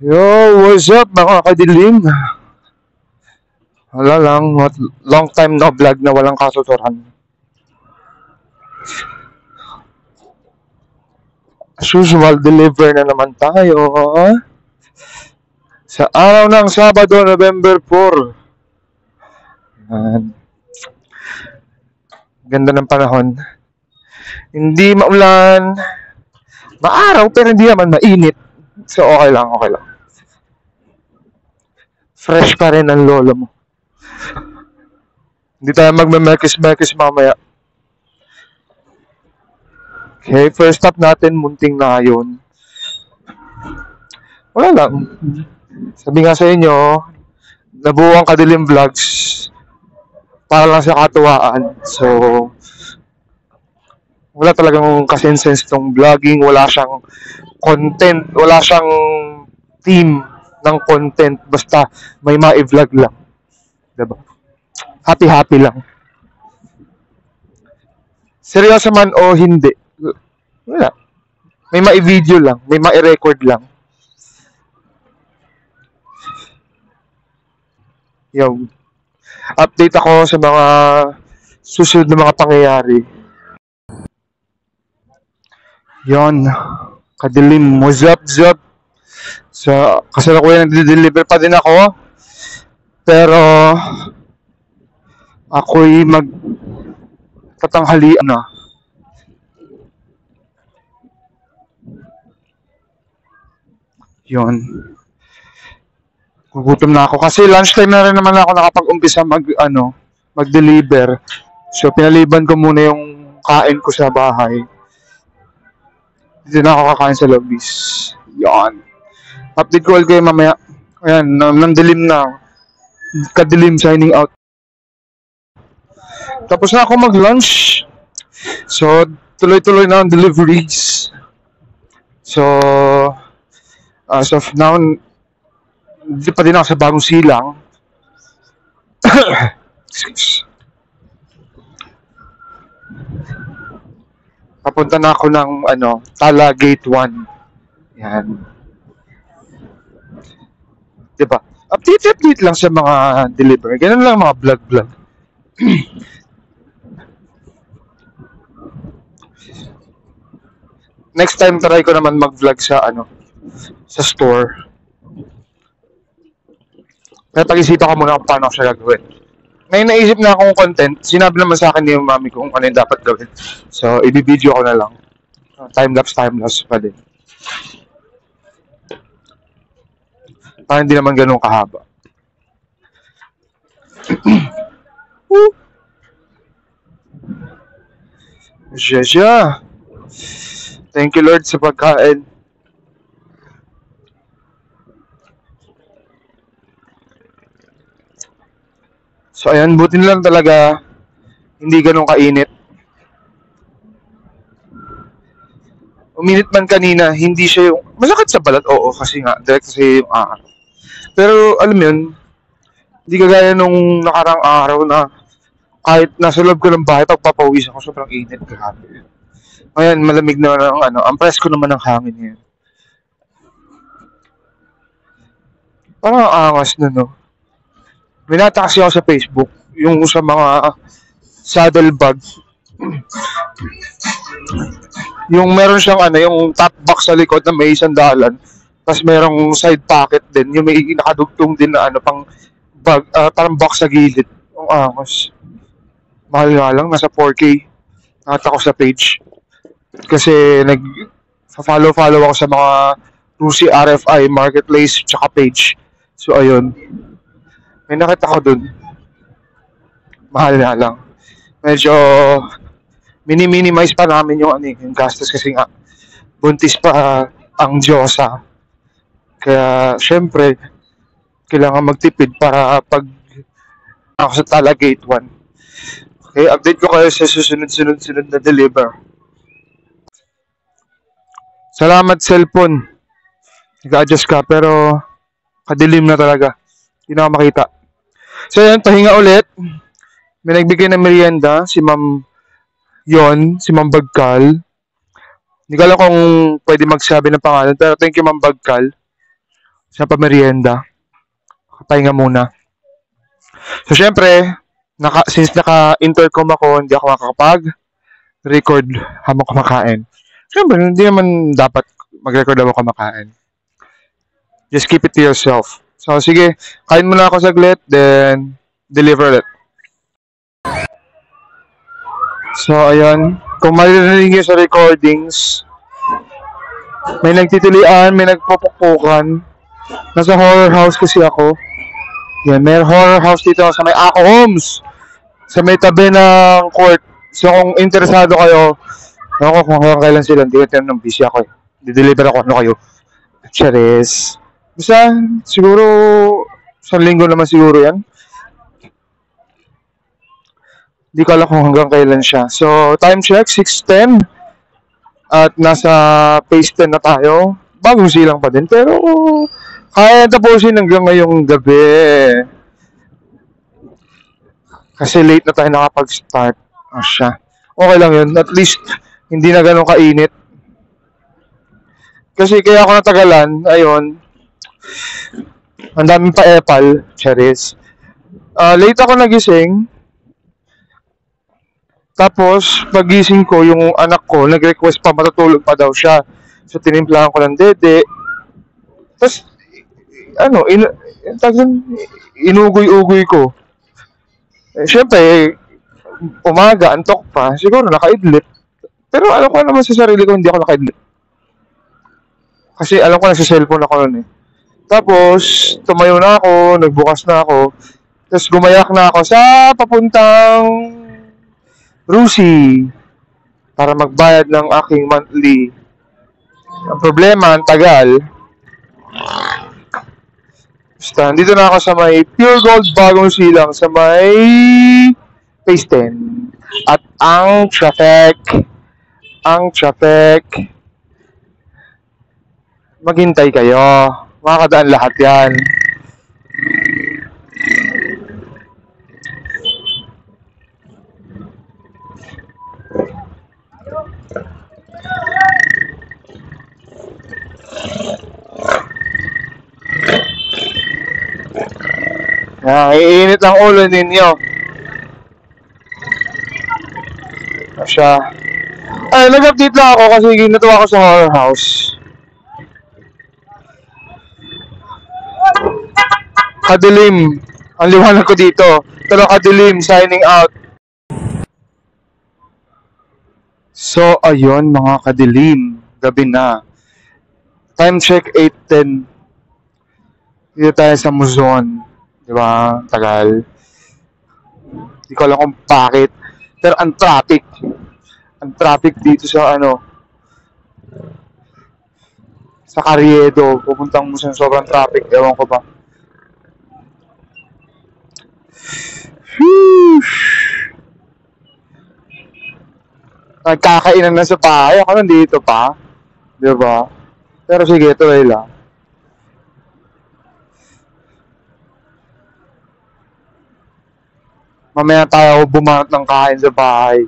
Yo, what's up mga kadilim? Wala lang, long time no vlog na walang katuturan. As usual, deliver na naman tayo sa araw ng Sabado, November 4. Yan. Ganda ng panahon. Hindi maulan, maaraw pero hindi naman mainit. So okay lang. Fresh pa rin ang lolo mo. Hindi tayo magme-mekis mamaya. Okay, first stop natin, munting na yun. Wala lang. Sabi nga sa inyo, nabuo ang Kadilim Vlogs para lang sa katuwaan. So, wala talagang kasensense tong vlogging. Wala siyang content. Wala siyang theme ng content. Basta may ma-vlog lang. Diba? Happy lang. Seryoso man o hindi. Wala. May ma-video lang. May ma-record lang. Yung update ako sa mga susunod na mga pangyayari. Yon, Kadilim, what's up? So, kasalukuyan nag-deliver pa din ako. Pero ako'y magtatanghalian na. Yon. Gugutom na ako kasi lunchtime na rin naman ako nakapag-umpisa mag-deliver. So pinaliban ko muna yung kain ko sa bahay. Dito na ako kakain sa lobbies. Yan. Update ko kayo mamaya. Ayan, nandilim na. Kadilim signing out. Tapos na ako mag-lunch. So tuloy-tuloy na ang deliveries. So as of now, hindi pa din ako sa Bagong Silang. Papunta na ako ng Tala Gate 1. Yan. Diba? Update lang sa mga delivery. Ganun lang mga vlog. Next time try ko naman mag-vlog sa sa store. Kaya pag-isipan ko muna kung paano ko siya gagawin. Ngayon naisip na akong content, sinabi naman sa akin ni yung mami ko kung ano yung dapat gawin. So, i-video ko na lang. Time-lapse pa din. Para hindi naman ganun kahaba. Siya. Thank you Lord sa pagkain. So ayan, buti na lang talaga hindi ganun kainit. Uminit man kanina, hindi siya yung masakit sa balat, oo, kasi nga direct kasi yung araw. Pero alam mo yun, hindi kagaya nung nakarang araw na kahit nasa loob ko ng bahay, pagpapawis ako, sobrang init, grabe. Ngayon, malamig na ng ang presko naman ng hangin ngayon. Parang angas na, no? Binata kasi ako sa Facebook, yung sa mga saddle bag. Yung meron siyang yung top box sa likod na may sandalan. Tapos merong side pocket din, yung may nakadugtong din na pang bag, parang box sa gilid. Ang angas. Mahal nga lang, nasa 4K. Nakita ko sa page. Kasi follow ako sa mga Rusi RFI Marketplace tsaka page. So ayun. May nakita ko dun. Mahal na lang. Medyo minimize pa namin yung gastos kasi nga buntis pa ang Diyosa. Kaya syempre kailangan magtipid para pag ako sa Tala Gate 1. Okay, update ko kayo sa susunod na deliver. Salamat cellphone. Nag-adjust ka pero kadilim na talaga. Hindi na ako makita. So yan, pahinga ulit. May nagbigay ng merienda, si Ma'am Bagkal. Hindi ko alam kung pwede magsabi ng pangalan, pero thank you Ma'am Bagkal. sa pamerienda. Pahinga muna. So, syempre, since naka-intercom ako, hindi ako makakapag-record habang kumakain. Syempre, hindi naman dapat mag-record habang kumakain. Just keep it to yourself. So, sige, kain muna ako saglit, then deliver it. So, ayun. Kung maririnig nyo sa recordings, may nagtitilian, may nagpupukpukan. Nasa horror house kasi ako. Yan, may horror house dito sa may Ako Homes. Sa may tabi ng court. So, kung interesado kayo, ako kung hanggang kailan sila, hindi ko tinanong, busy ako eh. Dideliver ako ano kayo. Charis. Basta, siguro, sa linggo naman siguro yan. Hindi ko alam kung hanggang kailan siya. So, time check, 6:10. At nasa phase 10 na tayo. Bagong silang pa din. Pero, kaya tapusin hanggang ngayong gabi. Kasi late na tayo nakapag-start. Siya. Okay lang yun. At least, hindi na ganun kainit. Kasi kaya ako natagalan, ayun, ang daming pa-epal, Charis. Late ako nagising. Tapos, pagising ko, yung anak ko, nag-request pa, matutulog pa daw siya. So, tinimplahan ko ng dede. Tapos, inugoy-ugoy ko. Siyempre, umaga, antok pa. Siguro, nakaidlip. Pero alam ko naman sa sarili ko, hindi ako nakaidlip. Kasi alam ko, nasa cellphone ako nun eh. Tapos, tumayo na ako, nagbukas na ako. Tapos, gumayak na ako sa papuntang Rusi para magbayad ng aking monthly. Ang problema, ang tagal. Basta, dito na ako sa may Pure Gold Bagong Silang sa may phase 10. At ang traffic, maghintay kayo. Makakadaan lahat yan. Iinit ang ulo ninyo. Siya. Ay, nag-update lang ako kasi ginatuwa ako sa horror house. Kadilim. Ang liwanag ko dito. Pero kadilim, signing out. So, ayun mga kadilim. Gabi na. Time check 8:10. Dito tayo sa Muzon. Diba? Tagal. Hindi ko alam kung bakit. Pero ang traffic. Ang traffic dito sa sa Carriedo. Pupuntang Muzon. Sobrang traffic. Ewan ko ba. Nagkakainan na sa bahay. Ako nandito pa. Diba? Pero sige, tuloy lang. Mamaya tayo bumanat ng kain sa bahay.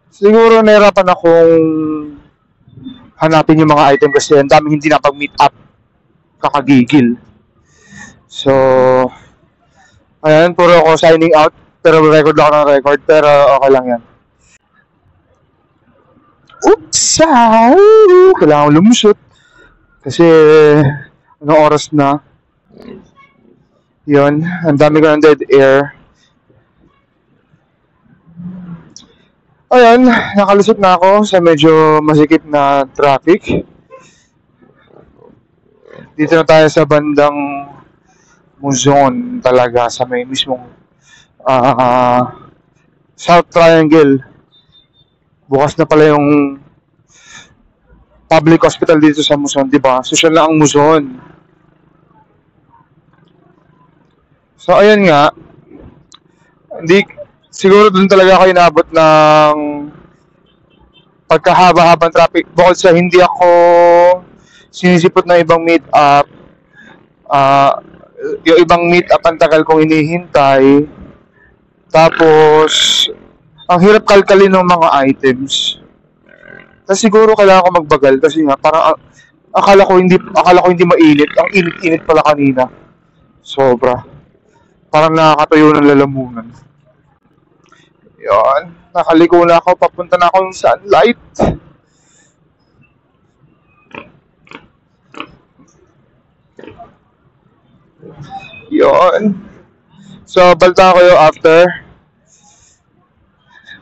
Siguro nahirapan akong hanapin yung mga item kasi ang daming hindi napag-meet up. Kakagigil. So, ayan, puro ako signing out. Pero record ako ng record. Pero okay lang yan. Oops! Kailangan lumusot. Kasi, anong oras na? Yun, ang dami ko ng dead air. Ayun, nakalusot na ako sa medyo masikip na traffic. Dito na tayo sa bandang Muzon talaga, sa may mismong South Triangle. Bukas na pala yung public hospital dito sa Muzon, di ba? Social na ang Muzon. So, ayun nga. Siguro dun talaga ako inabot ng pagkahaba-habang traffic. Bukod sa hindi ako sinisipot ng ibang meet-up, yung ibang meet-up ang tagal kong hinihintay. Tapos, ang hirap kalkalin ng mga items. Tapos siguro kailangan ko magbagal kasi nga parang Akala ko hindi mainit. Ang init-init pala kanina. Sobra. Parang nakakatayo ng lalamunan. Yon. Nakaliko na ako. Papunta na ako sa sunlight. Yon. So, balta kayo after.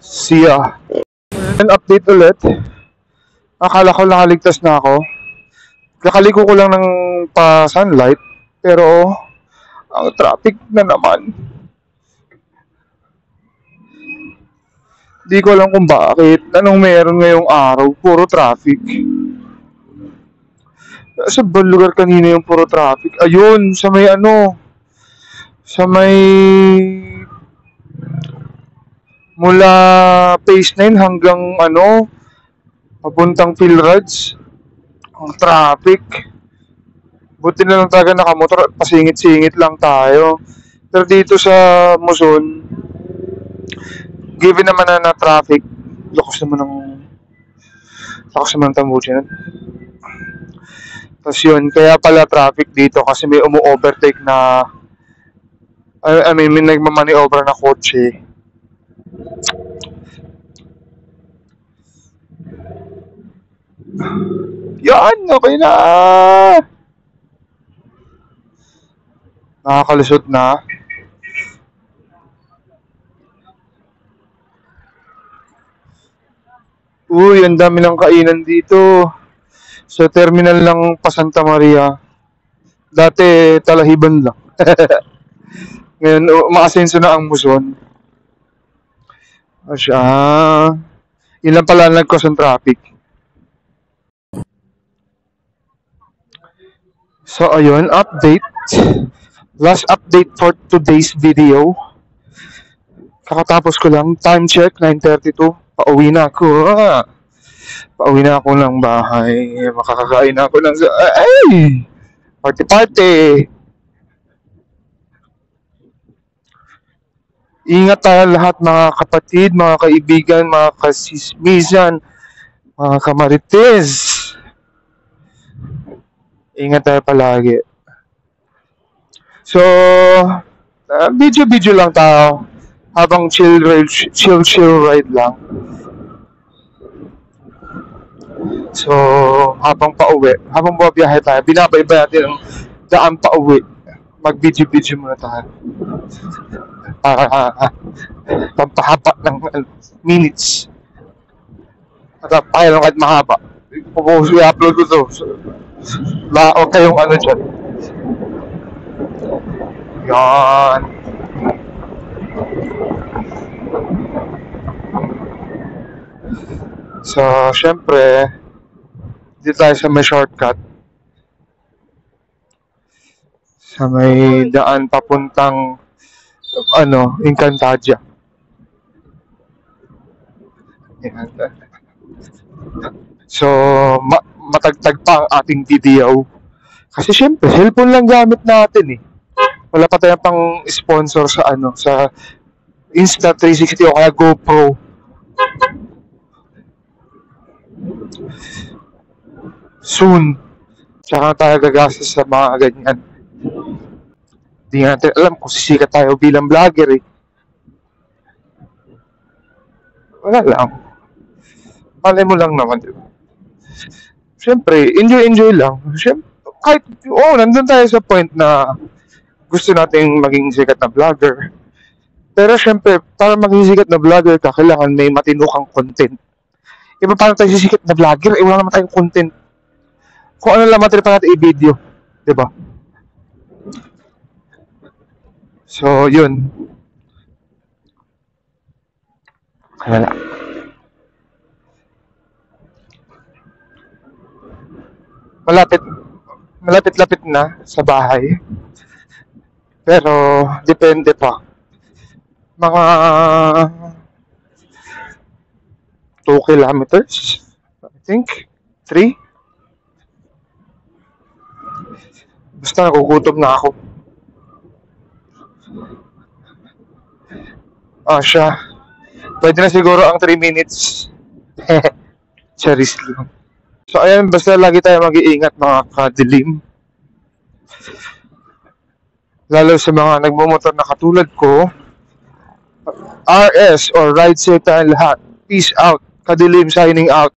See ya. An update ulit. Akala ko nakaligtas na ako. Kakaliko ko lang ng pa-sunlight. Pero, ang traffic na naman. Di ko alam kung bakit. Anong meron ngayong araw? Puro traffic. Sa ba lugar kanina yung puro traffic? Ayun, sa may ano. Sa may mula phase 9 hanggang ano, papuntang Philrods. Ang traffic. Buti na lang talaga nakamotor at pasingit-singit lang tayo. Pero dito sa Muson, given naman na traffic, lakas naman ng tambuchi nun. Tapos yun, kaya pala traffic dito kasi may umu-overtake na may nagmamaniobra na kotse. Yan, okay na. Nakakalusot na. Uy, ang dami ng kainan dito. Sa terminal ng Santa Maria. Dati, Talahiban lang. Ngayon, umaasenso na ang Muson. Asya. Yun lang pala nag-cause ng traffic. So, ayun, update. Last update for today's video. Kakatapos ko lang. Time check, 9:32. Pauwi na ako. Pauwi na ako ng bahay. Makakakain na ako ng... Ay! Party-party! Ingat tayo lahat mga kapatid, mga kaibigan, mga kasismisan, mga kamarites. Ingat tayo palagi. So, video lang tayo. Habang chill ride lang. So, habang bumabiyahe tayo, binabaybay natin ang daan pa uwi. Mag-video muna tayo. Para pampahaba ng minutes. At kaya lang kahit mahaba. I-upload ko to. So, huwag kayong ano dyan. Yan. So, syempre, dito tayo sa may shortcut. Sa may daan papuntang Encantadia. So, matagtag pa ang ating video. Kasi syempre, cellphone lang gamit natin eh. Wala pa tayong pang sponsor sa sa Insta360 o kaya GoPro. Soon. Tsaka tayo gagastos sa mga ganyan. Di natin alam kung sisikat tayo bilang vlogger eh. Wala lang. Malay mo lang naman, diba? Siyempre, enjoy lang. Siyempre, kahit, nandun tayo sa point na gusto nating maging sikat na vlogger. Pero siyempre, para maging sikat na vlogger ka, kailangan may matinukang content. Iba paano tayo sikat na vlogger? Wala naman tayong content. Kung ano lang material pa natin i-video. Diba? So, yun. Kaya na. Malapit-lapit na sa bahay. Pero, depende pa. Mga 2 kilometers, I think. 3. Basta nagugutom na ako. Siya. Pwede na siguro ang 3 minutes. Charis lang. So ayan, basta lagi tayo mag-iingat mga kadilim. Lalo sa mga nagmumotor na katulad ko. RS or ride safe tayong lahat. Peace out. Kadilim signing out.